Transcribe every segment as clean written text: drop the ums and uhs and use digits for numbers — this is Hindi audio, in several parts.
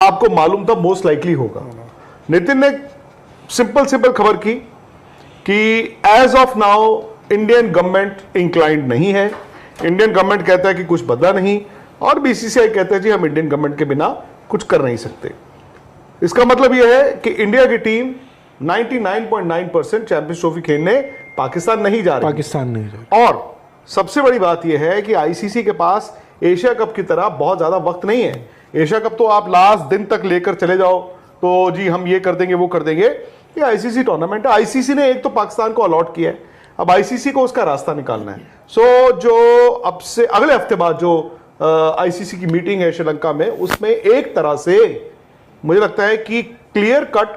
आपको मालूम था मोस्ट लाइकली होगा। नितिन ने सिंपल खबर की कि as of now Indian government inclined नहीं है। इंडियन गवर्नमेंट कहता है कि कुछ बदला नहीं, और बीसीसीआई कहता है जी हम इंडियन गवर्नमेंट के बिना कुछ कर नहीं सकते। इसका मतलब यह है कि इंडिया की टीम 99.9% चैंपियंस ट्रॉफी खेलने पाकिस्तान नहीं जा रही। और सबसे बड़ी बात यह है कि आईसीसी के पास एशिया कप की तरह बहुत ज्यादा वक्त नहीं है। एशिया कप तो आप लास्ट दिन तक लेकर चले जाओ तो जी हम ये कर देंगे वो कर देंगे। ये आईसीसी टूर्नामेंट है। आईसीसी ने एक तो पाकिस्तान को अलॉट किया है, अब आईसीसी को उसका रास्ता निकालना है। सो जो अब से अगले हफ्ते बाद जो आईसीसी की मीटिंग है श्रीलंका में, उसमें एक तरह से मुझे लगता है कि क्लियर कट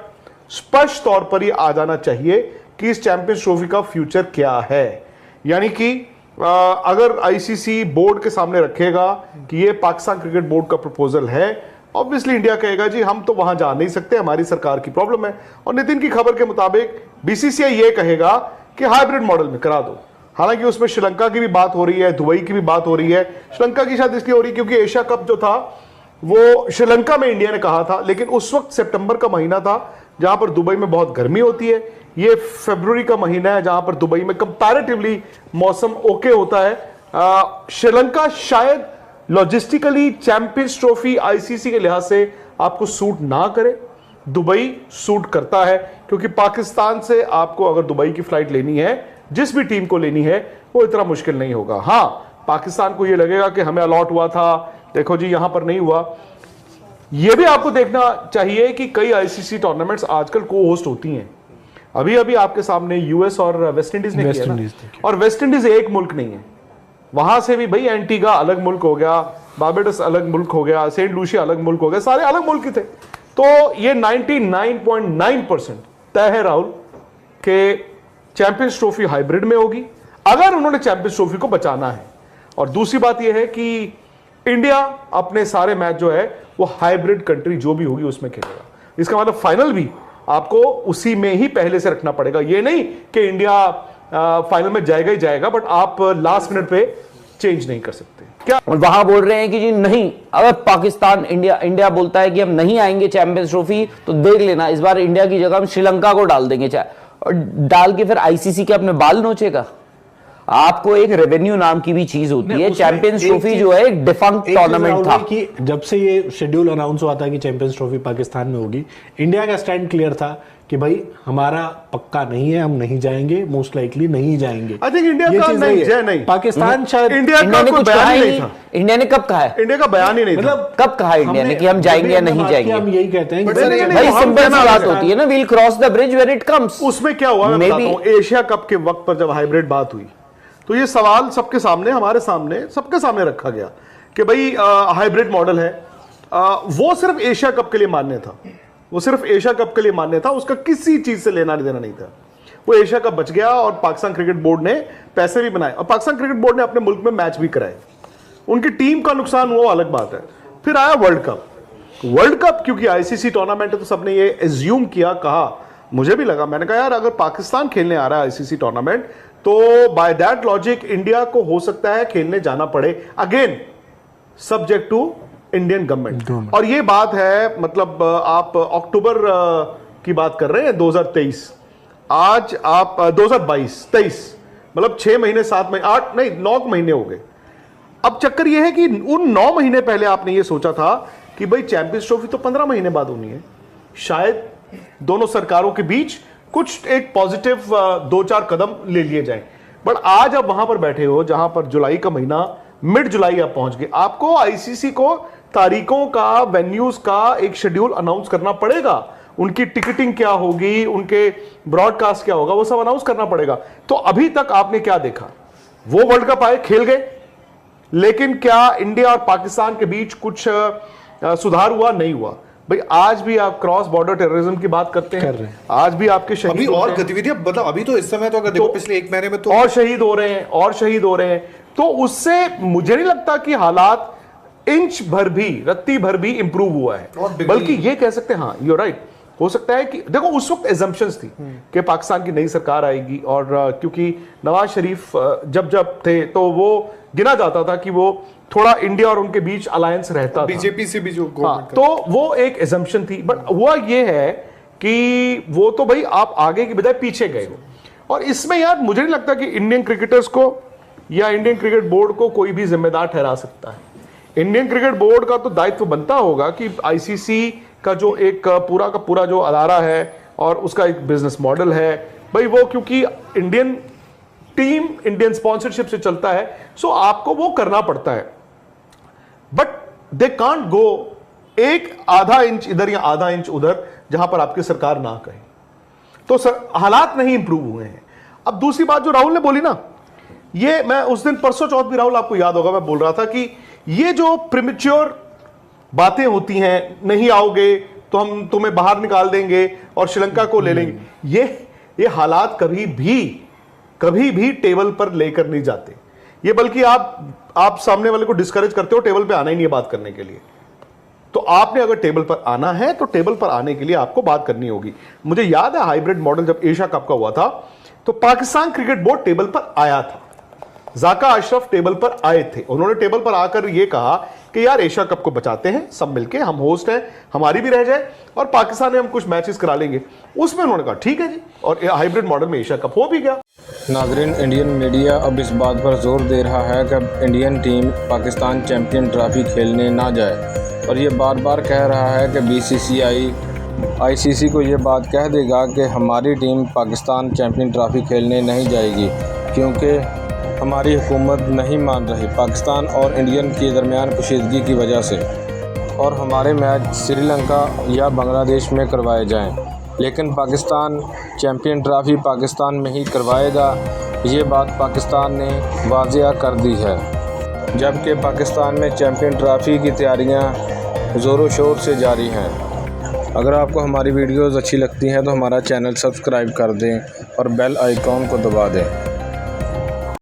स्पष्ट तौर पर ये आ जाना चाहिए कि इस चैंपियंस ट्रॉफी का फ्यूचर क्या है। यानी कि अगर आईसीसी बोर्ड के सामने रखेगा कि ये पाकिस्तान क्रिकेट बोर्ड का प्रपोजल है, ऑब्वियसली इंडिया कहेगा जी हम तो वहां जा नहीं सकते, हमारी सरकार की प्रॉब्लम है। और नितिन की खबर के मुताबिक बीसीसीआई ये कहेगा कि हाइब्रिड मॉडल में करा दो। हालांकि उसमें श्रीलंका की भी बात हो रही है, दुबई की भी बात हो रही है। श्रीलंका की शायद इसलिए हो रही है क्योंकि एशिया कप जो था वो श्रीलंका में इंडिया ने कहा था, लेकिन उस वक्त सितंबर का महीना था जहां पर दुबई में बहुत गर्मी होती है। ये फरवरी का महीना है जहां पर दुबई में कंपैरेटिवली मौसम ओके होता है। श्रीलंका शायद लॉजिस्टिकली चैंपियंस ट्रॉफी आईसीसी के लिहाज से आपको सूट ना करे, दुबई सूट करता है, क्योंकि पाकिस्तान से आपको अगर दुबई की फ्लाइट लेनी है, जिस भी टीम को लेनी है, वो इतना मुश्किल नहीं होगा। हां, पाकिस्तान को यह लगेगा कि हमें अलॉट हुआ था, देखो जी यहां पर नहीं हुआ। यह भी आपको देखना चाहिए कि कई आईसीसी टूर्नामेंट्स आजकल को होस्ट होती हैं। अभी अभी आपके सामने यूएस और वेस्ट इंडीज ने किया ना, और वेस्ट इंडीज एक मुल्क नहीं है, वहां से भी भाई एंटीगा अलग मुल्क हो गया, बारबाडोस अलग मुल्क हो गया, सेंट लूसिया अलग मुल्क हो गया, सारे अलग मुल्क ही थे। तो ये 99.9% तय है राहुल के चैंपियंस ट्रॉफी हाइब्रिड में होगी, अगर उन्होंने चैंपियंस ट्रॉफी को बचाना है। और दूसरी बात यह है कि इंडिया अपने सारे मैच जो है वो हाइब्रिड कंट्री जो भी होगी उसमें खेलेगा। इसका मतलब फाइनल भी आपको उसी में ही पहले से रखना पड़ेगा। ये नहीं कि इंडिया फाइनल में जाएगा ही जाएगा, बट आप लास्ट मिनट पे चेंज नहीं कर सकते। क्या वहां बोल रहे हैं कि जी नहीं, अगर पाकिस्तान इंडिया बोलता है कि हम नहीं आएंगे चैंपियंस ट्रॉफी, तो देख लेना इस बार इंडिया की जगह हम श्रीलंका को डाल देंगे, और डाल के फिर आईसीसी के अपने बाल नोचेगा। आपको एक रेवेन्यू नाम की भी चीज होती है। चैंपियंस ट्रॉफी जो है एक डिफंक्ट टूर्नामेंट था कि जब से ये शेड्यूल अनाउंस हुआ था कि चैंपियंस ट्रॉफी पाकिस्तान में होगी, इंडिया का स्टैंड क्लियर था कि भाई हमारा पक्का नहीं है, हम नहीं जाएंगे, मोस्ट लाइकली नहीं जाएंगे। आई थिंक इंडिया का नहीं, पाकिस्तान शायद इंडिया का कोई बयान ही नहीं था। इंडिया ने कब कहा है? इंडिया का बयान ही नहीं था। मतलब कब कहा इंडिया ने कि हम जाएंगे या नहीं जाएंगे? हम यही कहते हैं भाई सिंपल सी बात होती है ना, we'll cross the bridge when it comes. उसमें क्या हुआ मैं बताता हूं। एशिया कप के वक्त पर जब हाइब्रिड बात हुई तो ये सवाल सबके सामने, हमारे सामने, सबके सामने रखा गया कि भाई हाइब्रिड मॉडल है। वो सिर्फ एशिया कप के लिए मान्य था, वो सिर्फ एशिया कप के लिए मान्य था, उसका किसी चीज से लेना देना नहीं था। वो एशिया कप बच गया और पाकिस्तान क्रिकेट बोर्ड ने पैसे भी बनाए और पाकिस्तान क्रिकेट बोर्ड ने अपने मुल्क में मैच भी कराए। उनकी टीम का नुकसान हुआ अलग बात है। फिर आया वर्ल्ड कप। वर्ल्ड कप क्योंकि आईसीसी टूर्नामेंट है तो सबने ये एज्यूम किया, कहा, मुझे भी लगा, मैंने कहा यार अगर पाकिस्तान खेलने आ रहा है आईसीसी टूर्नामेंट तो बाय दैट लॉजिक इंडिया को हो सकता है खेलने जाना पड़े, again subject to Indian government. और ये बात है, मतलब आप अक्टूबर की बात कर रहे हैं 2023, आज आप 2022-23, मतलब 6 महीने 7 महीने 8 नहीं 9 महीने हो गए। अब चक्कर ये है कि उन 9 महीने पहले आपने ये सोचा था कि भाई चैंपियंस ट्रॉफी तो 15 महीने बाद होनी है, शायद दोनों सरकारों के बीच कुछ एक पॉजिटिव 2-4 कदम ले लिए जाएं। बट आज आप वहां पर बैठे हो जहां पर जुलाई का महीना, मिड जुलाई आप पहुंच गए, आपको आईसीसी को तारीखों का, वेन्यूज का एक शेड्यूल अनाउंस करना पड़ेगा। उनकी टिकटिंग क्या होगी, उनके ब्रॉडकास्ट क्या होगा, वो सब अनाउंस करना पड़ेगा। तो अभी तक आपने क्या देखा? वो वर्ल्ड कप आए, खेल गए, लेकिन क्या इंडिया और पाकिस्तान के बीच कुछ सुधार हुआ? नहीं हुआ। भाई आज भी आप क्रॉस बॉर्डर टेररिज्म की बात करते हैं, आज भी आपके शहीद अभी और गतिविधियां, मतलब अभी तो इस समय तो अगर देखो पिछले 1 महीने में तो और शहीद हो रहे हैं और शहीद हो रहे हैं। तो उससे मुझे नहीं लगता कि हालात इंच भर भी, रत्ती भर भी इंप्रूव हुआ है, बल्कि ये कह सकते हैं, हाँ यू राइट, हो सकता है कि देखो उस वक्त एजम्पशंस थी कि पाकिस्तान की नई सरकार आएगी, और क्योंकि नवाज शरीफ जब थे तो वो गिना जाता था कि वो थोड़ा इंडिया और उनके बीच अलायंस रहता था, बीजेपी से भी जो हाँ, गवर्नमेंट तो वो एक एजम्पशन थी। बट हुआ ये है कि वो तो भाई आप आगे की बजाय पीछे गए हो। और इसमें यार मुझे नहीं लगता कि इंडियन क्रिकेटर्स को या इंडियन क्रिकेट बोर्ड को कोई भी जिम्मेदार ठहरा सकता है। इंडियन क्रिकेट बोर्ड का तो दायित्व बनता होगा कि आईसीसी का जो एक पूरा का पूरा जो अदारा है और उसका एक बिजनेस मॉडल है भाई, वो क्योंकि इंडियन टीम इंडियन स्पॉन्सरशिप से चलता है, सो आपको वो करना पड़ता है। बट दे कांट गो एक आधा इंच इधर या आधा इंच उधर जहां पर आपकी सरकार ना कहे। तो सर हालात नहीं इंप्रूव हुए हैं। अब दूसरी बात जो राहुल ने बोली ना, ये मैं उस दिन परसों चौथ भी, राहुल आपको याद होगा, मैं बोल रहा था कि ये जो प्रीमेच्योर बातें होती हैं, नहीं आओगे तो हम तुम्हें बाहर निकाल देंगे और श्रीलंका को ले लेंगे, ये हालात कभी भी टेबल पर लेकर नहीं जाते। ये बल्कि आप सामने वाले को डिस्करेज करते हो, टेबल पे आना ही नहीं है बात करने के लिए। तो आपने अगर टेबल पर आना है तो टेबल पर आने के लिए आपको बात करनी होगी। मुझे याद है हाइब्रिड मॉडल जब एशिया कप का हुआ था तो पाकिस्तान क्रिकेट बोर्ड टेबल पर आया था, जाका अशरफ टेबल पर आए थे। उन्होंने टेबल पर आकर यह कहा कि यार एशिया कप को बचाते हैं सब मिलके, हम होस्ट हैं, हमारी भी रह जाए और पाकिस्तान में हम कुछ मैचेस करा लेंगे। उसमें उन्होंने कहा ठीक है जी, और हाइब्रिड मॉडल में एशिया कप हो भी गया। नाज़रीन, इंडियन मीडिया अब इस बात पर जोर दे रहा है कि अब Indian team Pakistan champion trophy खेलने ना जाए, और ये बार बार कह रहा है कि बीसीसीआई आईसीसी को ये बात कह देगा कि हमारी टीम पाकिस्तान चैंपियन ट्रॉफी खेलने नहीं जाएगी क्योंकि हमारी हुकूमत नहीं मान रही पाकिस्तान और इंडियन के दरमियान कशीदगी की वजह से, और हमारे मैच श्रीलंका या बांग्लादेश में करवाए जाएं, लेकिन पाकिस्तान चैंपियन ट्रॉफी पाकिस्तान में ही करवाएगा। ये बात पाकिस्तान ने वाज़ेह कर दी है, जबकि पाकिस्तान में चैंपियन ट्रॉफी की तैयारियां ज़ोरों शोर से जारी हैं। अगर आपको हमारी वीडियोज़ अच्छी लगती हैं तो हमारा चैनल सब्सक्राइब कर दें और बेल आइकॉन को दबा दें।